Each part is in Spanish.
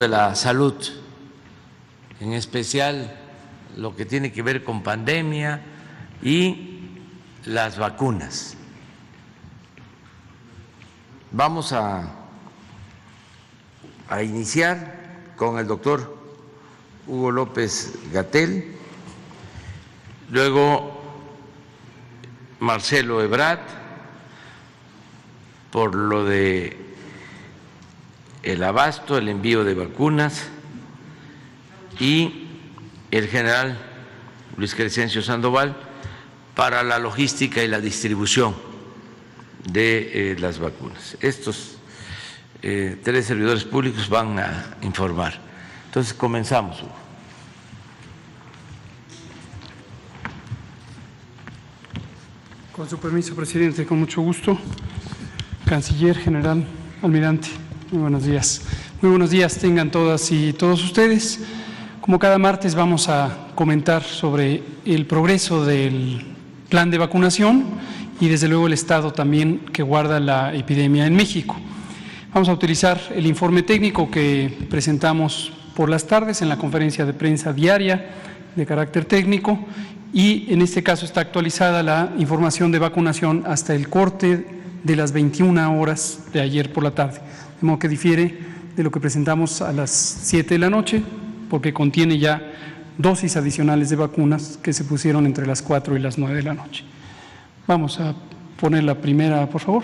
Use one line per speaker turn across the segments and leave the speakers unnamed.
de la salud, en especial lo que tiene que ver con pandemia y las vacunas. Vamos a iniciar con el doctor Hugo López-Gatell, luego Marcelo Ebrard por lo de el abasto, el envío de vacunas, y el general Luis Crescencio Sandoval para la logística y la distribución de las vacunas. Estos tres servidores públicos van a informar. Entonces comenzamos, Hugo.
Con su permiso, presidente, con mucho gusto. Canciller, general, almirante, muy buenos días. Muy buenos días tengan todas y todos ustedes. Como cada martes vamos a comentar sobre el progreso del plan de vacunación y desde luego el estado también que guarda la epidemia en México. Vamos a utilizar el informe técnico que presentamos por las tardes en la conferencia de prensa diaria de carácter técnico, y en este caso está actualizada la información de vacunación hasta el corte de las 21 horas de ayer por la tarde, de modo que difiere de lo que presentamos a las 7 de la noche, porque contiene ya dosis adicionales de vacunas que se pusieron entre las 4 y las 9 de la noche. Vamos a poner la primera, por favor.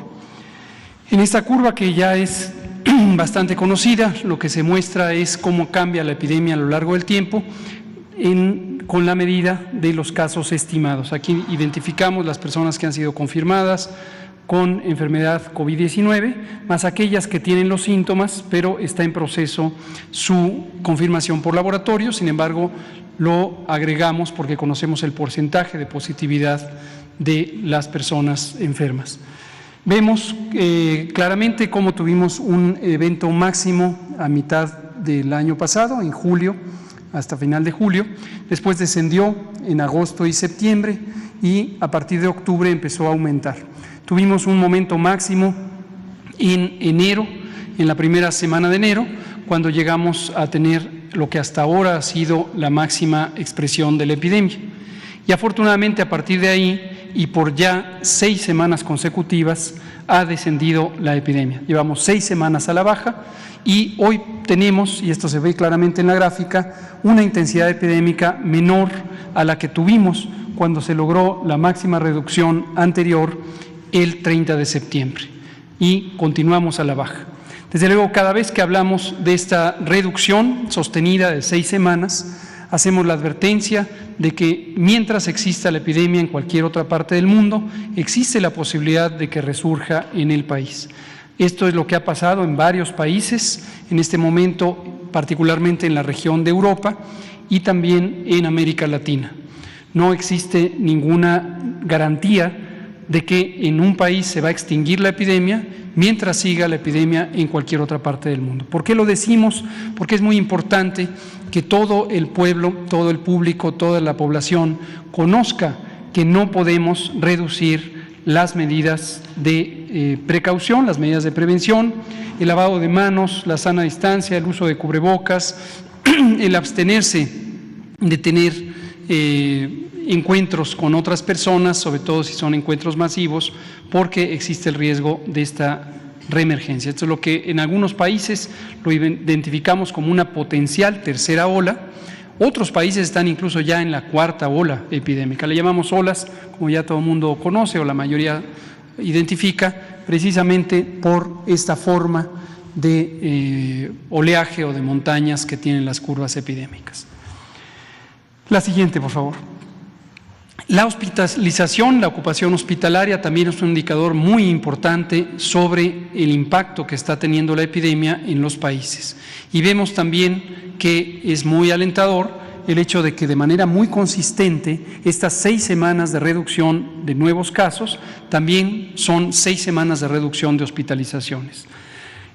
En esta curva, que ya es bastante conocida, lo que se muestra es cómo cambia la epidemia a lo largo del tiempo con la medida de los casos estimados. Aquí identificamos las personas que han sido confirmadas con enfermedad COVID-19, más aquellas que tienen los síntomas, pero está en proceso su confirmación por laboratorio. Sin embargo, lo agregamos porque conocemos el porcentaje de positividad de las personas enfermas. Vemos claramente cómo tuvimos un evento máximo a mitad del año pasado, en julio, hasta final de julio, después descendió en agosto y septiembre y a partir de octubre empezó a aumentar. Tuvimos un momento máximo en enero, en la primera semana de enero, cuando llegamos a tener lo que hasta ahora ha sido la máxima expresión de la epidemia. Y afortunadamente a partir de ahí y por ya 6 semanas consecutivas ha descendido la epidemia. Llevamos 6 semanas a la baja y hoy tenemos, y esto se ve claramente en la gráfica, una intensidad epidémica menor a la que tuvimos cuando se logró la máxima reducción anterior el 30 de septiembre y continuamos a la baja. Desde luego, cada vez que hablamos de esta reducción sostenida de 6 semanas, hacemos la advertencia de que mientras exista la epidemia en cualquier otra parte del mundo, existe la posibilidad de que resurja en el país. Esto es lo que ha pasado en varios países, en este momento particularmente en la región de Europa y también en América Latina. No existe ninguna garantía de que en un país se va a extinguir la epidemia mientras siga la epidemia en cualquier otra parte del mundo. ¿Por qué lo decimos? Porque es muy importante que todo el pueblo, todo el público, toda la población conozca que no podemos reducir las medidas de precaución, las medidas de prevención, el lavado de manos, la sana distancia, el uso de cubrebocas, el abstenerse de tener encuentros con otras personas, sobre todo si son encuentros masivos, porque existe el riesgo de esta reemergencia. Esto es lo que en algunos países lo identificamos como una potencial tercera ola. Otros países están incluso ya en la 4ª ola epidémica. Le llamamos olas, como ya todo el mundo conoce o la mayoría identifica, precisamente por esta forma de oleaje o de montañas que tienen las curvas epidémicas. La siguiente, por favor. La hospitalización, la ocupación hospitalaria también es un indicador muy importante sobre el impacto que está teniendo la epidemia en los países. Y vemos también que es muy alentador el hecho de que de manera muy consistente estas 6 semanas de reducción de nuevos casos también son 6 semanas de reducción de hospitalizaciones.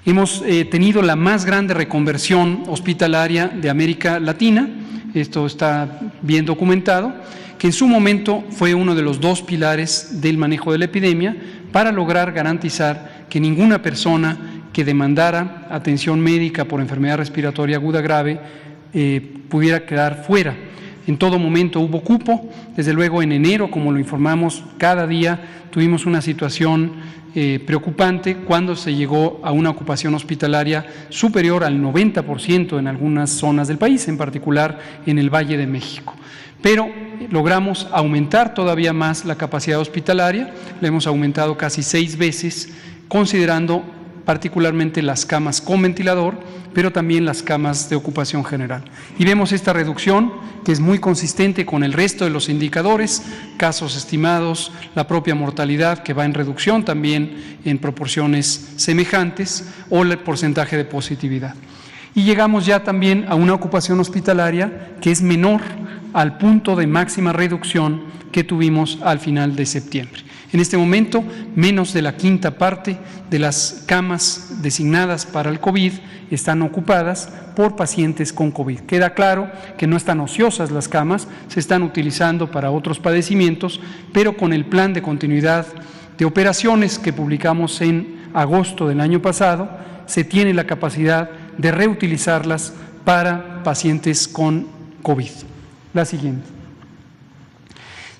Hemos tenido la más grande reconversión hospitalaria de América Latina, esto está bien documentado, que en su momento fue uno de los 2 pilares del manejo de la epidemia para lograr garantizar que ninguna persona que demandara atención médica por enfermedad respiratoria aguda grave pudiera quedar fuera. En todo momento hubo cupo. Desde luego en enero, como lo informamos cada día, tuvimos una situación preocupante cuando se llegó a una ocupación hospitalaria superior al 90% en algunas zonas del país, en particular en el Valle de México. Pero logramos aumentar todavía más la capacidad hospitalaria, la hemos aumentado casi 6 veces, considerando particularmente las camas con ventilador, pero también las camas de ocupación general. Y vemos esta reducción que es muy consistente con el resto de los indicadores, casos estimados, la propia mortalidad que va en reducción también en proporciones semejantes, o el porcentaje de positividad. Y llegamos ya también a una ocupación hospitalaria que es menor al punto de máxima reducción que tuvimos al final de septiembre. En este momento, menos de la quinta parte de las camas designadas para el COVID están ocupadas por pacientes con COVID. Queda claro que no están ociosas las camas, se están utilizando para otros padecimientos, pero con el plan de continuidad de operaciones que publicamos en agosto del año pasado, se tiene la capacidad de reutilizarlas para pacientes con COVID. La siguiente.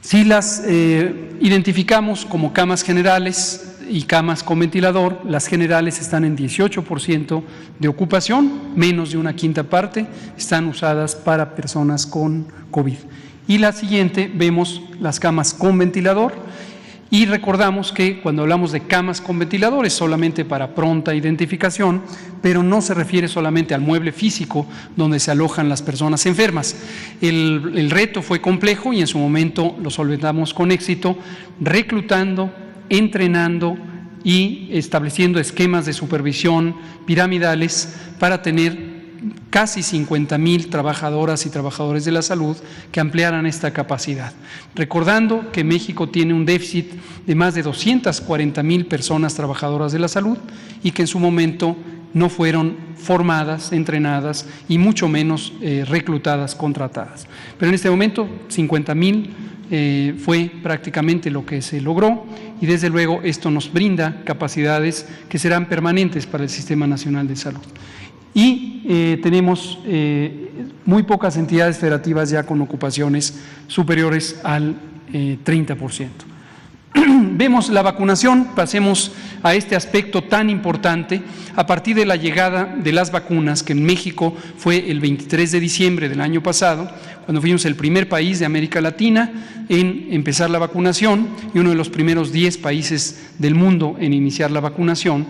Si las identificamos como camas generales y camas con ventilador, las generales están en 18% de ocupación, menos de una quinta parte están usadas para personas con COVID. Y la siguiente, vemos las camas con ventilador. Y recordamos que cuando hablamos de camas con ventiladores, solamente para pronta identificación, pero no se refiere solamente al mueble físico donde se alojan las personas enfermas. El reto fue complejo y en su momento lo solventamos con éxito, reclutando, entrenando y estableciendo esquemas de supervisión piramidales para tener casi 50,000 trabajadoras y trabajadores de la salud que ampliaran esta capacidad. Recordando que México tiene un déficit de más de 240,000 personas trabajadoras de la salud y que en su momento no fueron formadas, entrenadas y mucho menos reclutadas, contratadas. Pero en este momento 50,000 fue prácticamente lo que se logró y desde luego esto nos brinda capacidades que serán permanentes para el Sistema Nacional de Salud. Y tenemos muy pocas entidades federativas ya con ocupaciones superiores al 30%. Vemos la vacunación, pasemos a este aspecto tan importante. A partir de la llegada de las vacunas, que en México fue el 23 de diciembre del año pasado, cuando fuimos el primer país de América Latina en empezar la vacunación y uno de los primeros 10 países del mundo en iniciar la vacunación,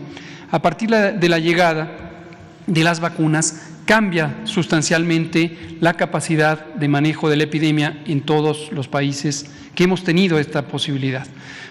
a partir de la llegada de las vacunas cambia sustancialmente la capacidad de manejo de la epidemia en todos los países que hemos tenido esta posibilidad.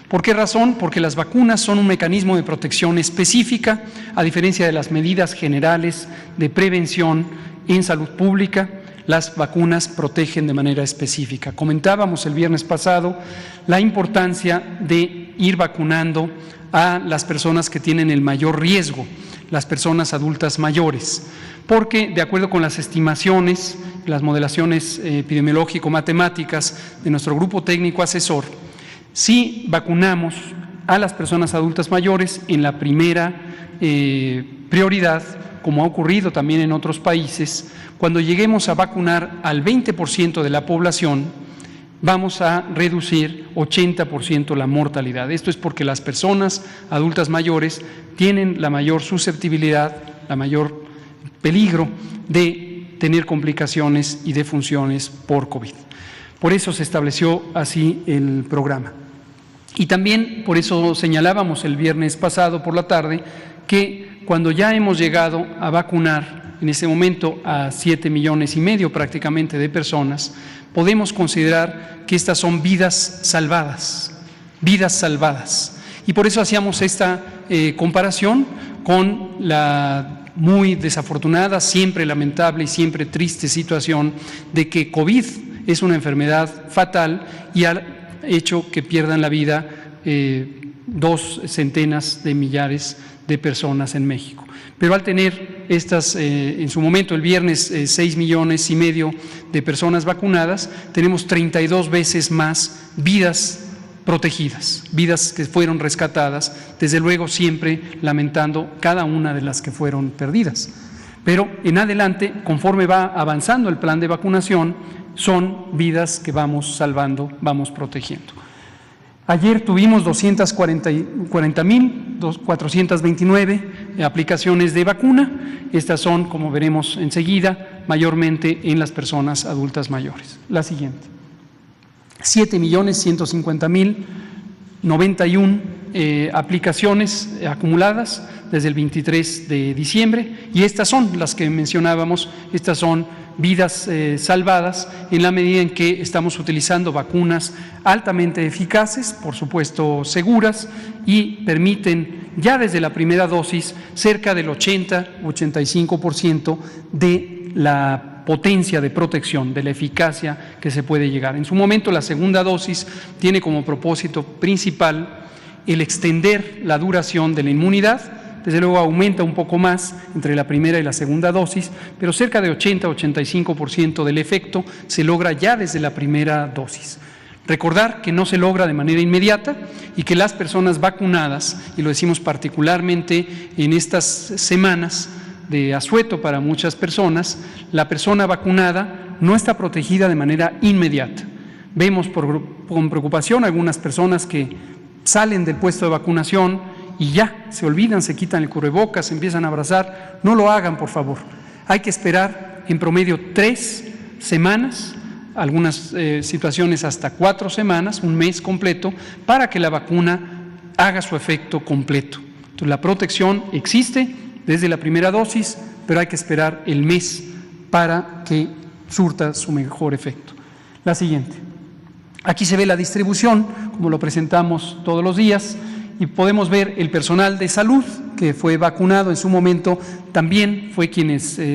¿Por qué razón? Porque las vacunas son un mecanismo de protección específica, a diferencia de las medidas generales de prevención en salud pública. Las vacunas protegen de manera específica. Comentábamos el viernes pasado la importancia de ir vacunando a las personas que tienen el mayor riesgo, las personas adultas mayores, porque de acuerdo con las estimaciones, las modelaciones epidemiológico-matemáticas de nuestro grupo técnico asesor, si vacunamos a las personas adultas mayores en la primera prioridad, como ha ocurrido también en otros países, cuando lleguemos a vacunar al 20% de la población, vamos a reducir 80% la mortalidad. Esto es porque las personas adultas mayores tienen la mayor susceptibilidad, la mayor peligro de tener complicaciones y defunciones por COVID. Por eso se estableció así el programa. Y también por eso señalábamos el viernes pasado por la tarde que cuando ya hemos llegado a vacunar en este momento a 7,5 millones prácticamente de personas, podemos considerar que estas son vidas salvadas. Y por eso hacíamos esta comparación con la muy desafortunada, siempre lamentable y siempre triste situación de que COVID es una enfermedad fatal y ha hecho que pierdan la vida 2 centenas de millares de personas en México. Pero al tener estas, en su momento el viernes, 6,5 millones de personas vacunadas, tenemos 32 veces más vidas protegidas, vidas que fueron rescatadas, desde luego siempre lamentando cada una de las que fueron perdidas. Pero en adelante, conforme va avanzando el plan de vacunación, son vidas que vamos salvando, vamos protegiendo. Ayer tuvimos 240.429 aplicaciones de vacuna. Estas son, como veremos enseguida, mayormente en las personas adultas mayores. La siguiente. 7.150.091 aplicaciones acumuladas desde el 23 de diciembre, y estas son las que mencionábamos, estas son vidas salvadas en la medida en que estamos utilizando vacunas altamente eficaces, por supuesto seguras, y permiten ya desde la primera dosis cerca del 80-85% de la potencia de protección, de la eficacia que se puede llegar. En su momento, la segunda dosis tiene como propósito principal el extender la duración de la inmunidad. Desde luego aumenta un poco más entre la primera y la segunda dosis, pero cerca de 80-85% del efecto se logra ya desde la primera dosis. Recordar que no se logra de manera inmediata y que las personas vacunadas, y lo decimos particularmente en estas semanas de asueto para muchas personas, la persona vacunada no está protegida de manera inmediata. Vemos con preocupación algunas personas que salen del puesto de vacunación y ya se olvidan, se quitan el cubrebocas, se empiezan a abrazar. No lo hagan, por favor. Hay que esperar en promedio 3 semanas, algunas situaciones hasta 4 semanas, un mes completo, para que la vacuna haga su efecto completo. Entonces, la protección existe desde la primera dosis, pero hay que esperar el mes para que surta su mejor efecto. La siguiente. Aquí se ve la distribución, como lo presentamos todos los días, y podemos ver el personal de salud que fue vacunado en su momento, también fue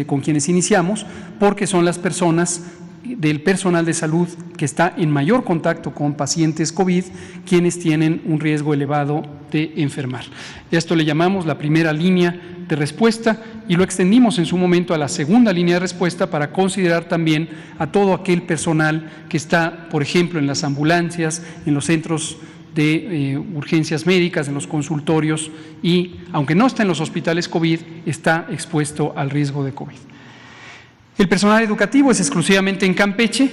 con quienes iniciamos, porque son las personas del personal de salud que está en mayor contacto con pacientes COVID, quienes tienen un riesgo elevado de enfermar. Esto le llamamos la primera línea de respuesta y lo extendimos en su momento a la segunda línea de respuesta para considerar también a todo aquel personal que está, por ejemplo, en las ambulancias, en los centros de urgencias médicas, en los consultorios y, aunque no está en los hospitales COVID, está expuesto al riesgo de COVID. El personal educativo es exclusivamente en Campeche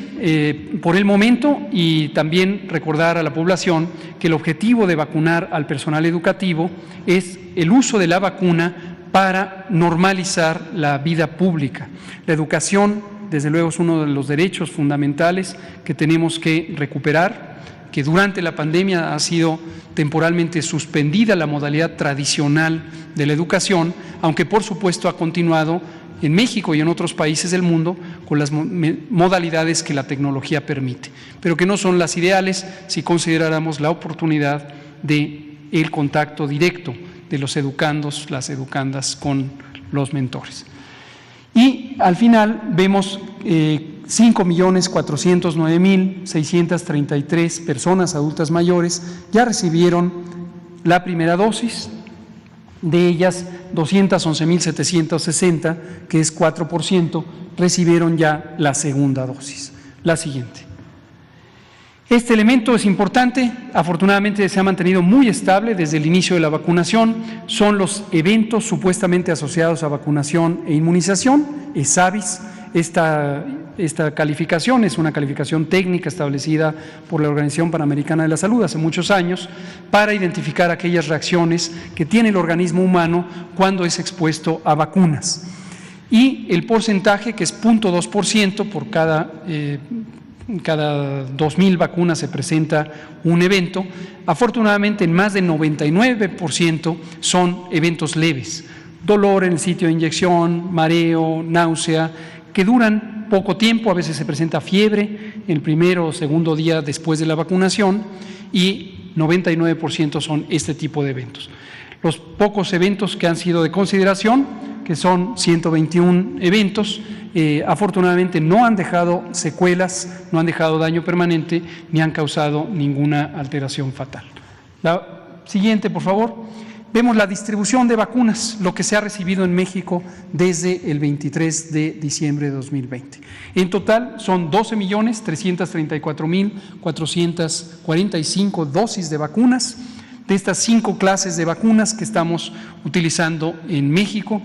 por el momento, y también recordar a la población que el objetivo de vacunar al personal educativo es el uso de la vacuna para normalizar la vida pública. La educación, desde luego, es uno de los derechos fundamentales que tenemos que recuperar, que durante la pandemia ha sido temporalmente suspendida la modalidad tradicional de la educación, aunque por supuesto ha continuado en México y en otros países del mundo con las modalidades que la tecnología permite, pero que no son las ideales si consideráramos la oportunidad de el contacto directo de los educandos, las educandas con los mentores. Y al final vemos 5.409.633 personas adultas mayores ya recibieron la primera dosis, de ellas 211.760, que es 4%, recibieron ya la segunda dosis. La siguiente. Este elemento es importante, afortunadamente se ha mantenido muy estable desde el inicio de la vacunación, son los eventos supuestamente asociados a vacunación e inmunización, ESAVIS. Esta calificación es una calificación técnica establecida por la Organización Panamericana de la Salud hace muchos años para identificar aquellas reacciones que tiene el organismo humano cuando es expuesto a vacunas. Y el porcentaje, que es 0.2% por cada 2.000 vacunas se presenta un evento, afortunadamente en más del 99% son eventos leves, dolor en el sitio de inyección, mareo, náusea, que duran poco tiempo, a veces se presenta fiebre el primero o segundo día después de la vacunación y 99% son este tipo de eventos. Los pocos eventos que han sido de consideración, que son 121 eventos, afortunadamente no han dejado secuelas, no han dejado daño permanente, ni han causado ninguna alteración fatal. La siguiente, por favor. vemos la distribución de vacunas, lo que se ha recibido en México desde el 23 de diciembre de 2020. En total son 12.334.445 dosis de vacunas, de estas 5 clases de vacunas que estamos utilizando en México.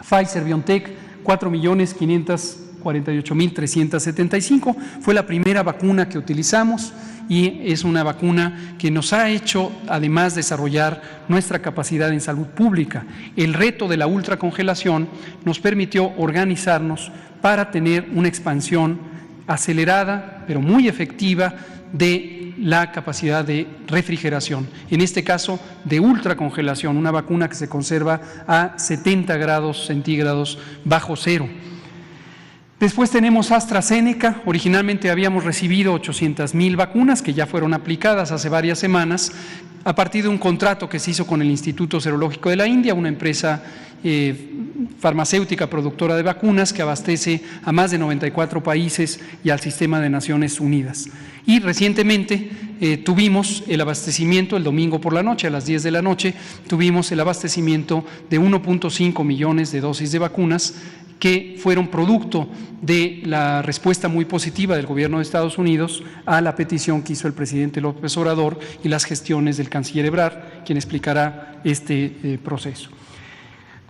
Pfizer-BioNTech, 4.548.375, fue la primera vacuna que utilizamos y es una vacuna que nos ha hecho además desarrollar nuestra capacidad en salud pública. El reto de la ultracongelación nos permitió organizarnos para tener una expansión acelerada pero muy efectiva de la capacidad de refrigeración, en este caso de ultracongelación, una vacuna que se conserva a 70 grados centígrados bajo cero. Después tenemos AstraZeneca. Originalmente habíamos recibido 800,000 vacunas que ya fueron aplicadas hace varias semanas a partir de un contrato que se hizo con el Instituto Serológico de la India, una empresa farmacéutica productora de vacunas que abastece a más de 94 países y al sistema de Naciones Unidas. Y recientemente tuvimos el abastecimiento, el domingo por la noche, a las 10 de la noche, tuvimos el abastecimiento de 1.5 millones de dosis de vacunas que fueron producto de la respuesta muy positiva del gobierno de Estados Unidos a la petición que hizo el presidente López Obrador y las gestiones del canciller Ebrard, quien explicará este proceso.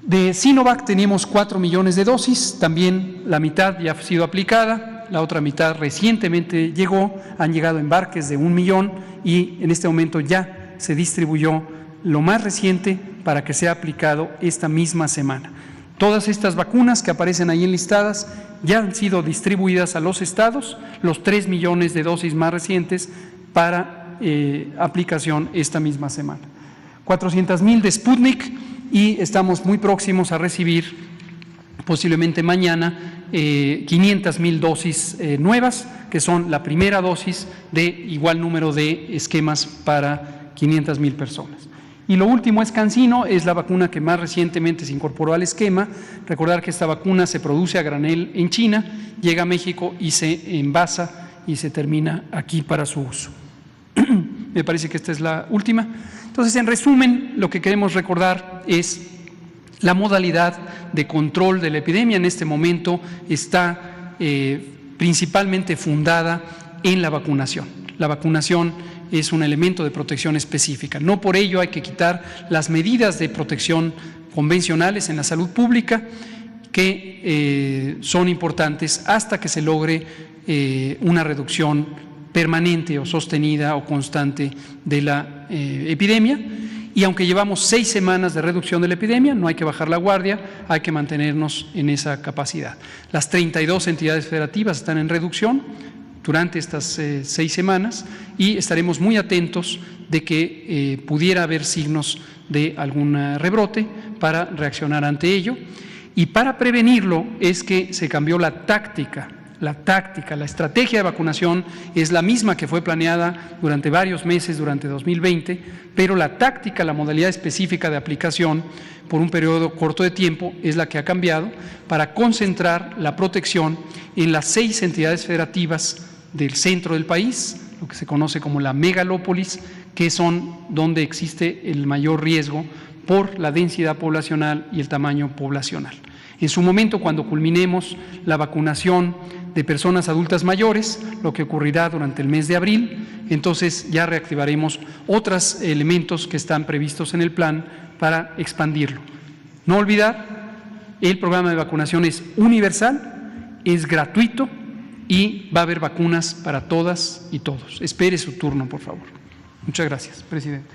De Sinovac tenemos 4 millones de dosis, también la mitad ya ha sido aplicada, la otra mitad recientemente llegó, han llegado embarques de 1 millón y en este momento ya se distribuyó lo más reciente para que sea aplicado esta misma semana. Todas estas vacunas que aparecen ahí enlistadas ya han sido distribuidas a los estados, los 3 millones de dosis más recientes para aplicación esta misma semana. 400,000 de Sputnik y estamos muy próximos a recibir posiblemente mañana 500,000 dosis nuevas, que son la primera dosis de igual número de esquemas para 500,000 personas. Y lo último es CanSino, es la vacuna que más recientemente se incorporó al esquema. Recordar que esta vacuna se produce a granel en China, llega a México y se envasa y se termina aquí para su uso. Me parece que esta es la última. Entonces, en resumen, lo que queremos recordar es la modalidad de control de la epidemia. En este momento está principalmente fundada en la vacunación. La vacunación es un elemento de protección específica. No por ello hay que quitar las medidas de protección convencionales en la salud pública que son importantes hasta que se logre una reducción permanente o sostenida o constante de la epidemia. Y aunque llevamos 6 semanas de reducción de la epidemia, no hay que bajar la guardia, hay que mantenernos en esa capacidad. Las 32 entidades federativas están en reducción durante estas 6 semanas y estaremos muy atentos de que pudiera haber signos de algún rebrote para reaccionar ante ello. Y para prevenirlo es que se cambió la estrategia de vacunación es la misma que fue planeada durante varios meses durante 2020, pero la táctica, la modalidad específica de aplicación por un periodo corto de tiempo es la que ha cambiado para concentrar la protección en las 6 entidades federativas del centro del país, lo que se conoce como la megalópolis, que son donde existe el mayor riesgo por la densidad poblacional y el tamaño poblacional. En su momento, cuando culminemos la vacunación de personas adultas mayores, lo que ocurrirá durante el mes de abril, entonces ya reactivaremos otros elementos que están previstos en el plan para expandirlo. No olvidar, el programa de vacunación es universal, es gratuito y va a haber vacunas para todas y todos. Espere su turno, por favor. Muchas gracias, presidente.